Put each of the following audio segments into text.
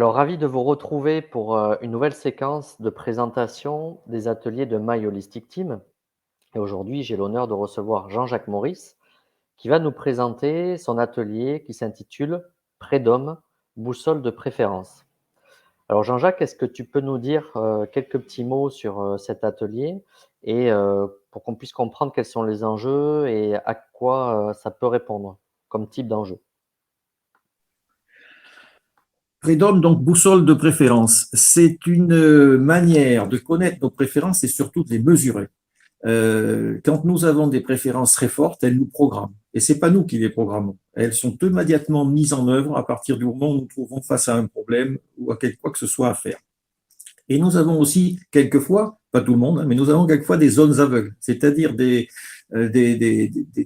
Alors, ravi de vous retrouver pour une nouvelle séquence de présentation des ateliers de My Holistic Team. Et aujourd'hui, j'ai l'honneur de recevoir Jean-Jacques Maurice qui va nous présenter son atelier qui s'intitule Préd'homme, boussole de préférence. Alors, Jean-Jacques, est-ce que tu peux nous dire quelques petits mots sur cet atelier et pour qu'on puisse comprendre quels sont les enjeux et à quoi ça peut répondre comme type d'enjeu? Préd'homme, donc boussole de préférence. C'est une manière de connaître nos préférences et surtout de les mesurer. Quand nous avons des préférences très fortes, elles nous programment. Et c'est pas nous qui les programmons. Elles sont immédiatement mises en œuvre à partir du moment où nous nous trouvons face à un problème ou à quelque quoi que ce soit à faire. Et nous avons aussi quelquefois, pas tout le monde, mais nous avons quelquefois des zones aveugles, c'est-à-dire des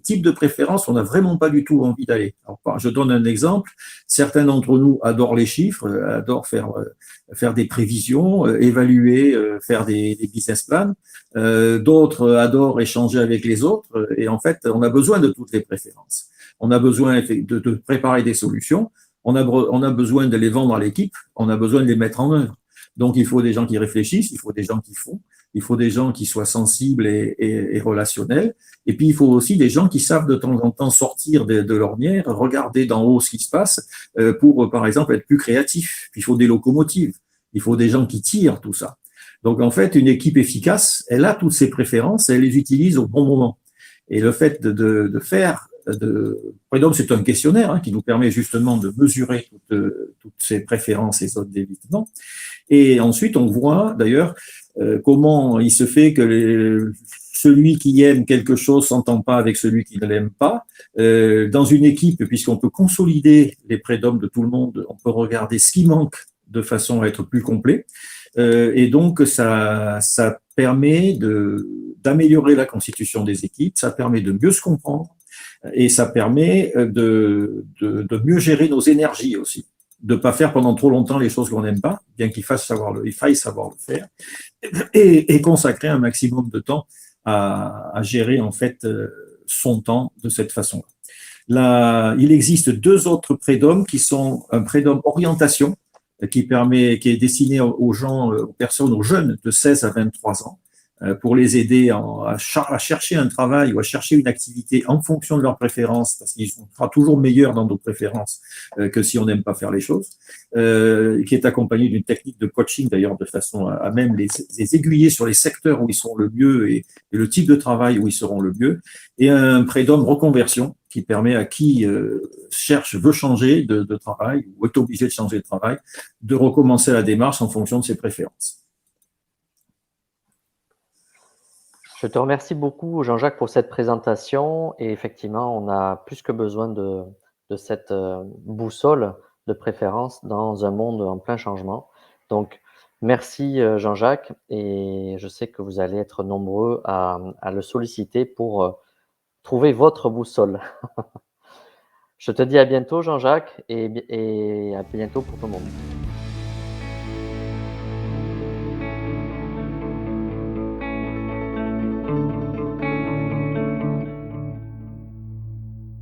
types de préférences où on n'a vraiment pas du tout envie d'aller. Je donne un exemple. Certains d'entre nous adorent les chiffres, adorent faire des prévisions, évaluer, faire des business plans. D'autres adorent échanger avec les autres. Et en fait, on a besoin de toutes les préférences. On a besoin de préparer des solutions. On a besoin de les vendre à l'équipe. On a besoin de les mettre en œuvre. Donc, il faut des gens qui réfléchissent, il faut des gens qui font, il faut des gens qui soient sensibles et relationnels. Et puis, il faut aussi des gens qui savent de temps en temps sortir de l'ornière, regarder d'en haut ce qui se passe pour, par exemple, être plus créatif. Puis, il faut des locomotives. Il faut des gens qui tirent tout ça. Donc, en fait, une équipe efficace, elle a toutes ses préférences, elle les utilise au bon moment. Et le fait Préd'homme, c'est un questionnaire qui nous permet justement de mesurer toutes ces préférences et zones d'évitement. Et ensuite, on voit d'ailleurs comment il se fait que celui qui aime quelque chose s'entend pas avec celui qui ne l'aime pas. Dans une équipe, puisqu'on peut consolider les préd'hommes de tout le monde, on peut regarder ce qui manque de façon à être plus complet. Et donc, ça permet d'améliorer la constitution des équipes, ça permet de mieux se comprendre et ça permet de mieux gérer nos énergies aussi, de ne pas faire pendant trop longtemps les choses qu'on n'aime pas, bien qu'il faille savoir le faire, et consacrer un maximum de temps à gérer en fait son temps de cette façon-là. Là, il existe deux autres préd'hommes qui sont un préd'homme orientation qui est destiné aux gens, aux personnes, aux jeunes de 16 à 23 ans, pour les aider à chercher un travail ou à chercher une activité en fonction de leurs préférences, parce qu'ils sont toujours meilleurs dans nos préférences que si on n'aime pas faire les choses, qui est accompagné d'une technique de coaching d'ailleurs, de façon à même les aiguiller sur les secteurs où ils sont le mieux et le type de travail où ils seront le mieux, et un préd'homme reconversion qui permet à qui veut changer de travail ou est obligé de changer de travail, de recommencer la démarche en fonction de ses préférences. Je te remercie beaucoup, Jean-Jacques, pour cette présentation. Et effectivement, on a plus que besoin de cette boussole de préférence dans un monde en plein changement. Donc, merci, Jean-Jacques. Et je sais que vous allez être nombreux à le solliciter pour trouver votre boussole. Je te dis à bientôt, Jean-Jacques, et à bientôt pour tout le monde.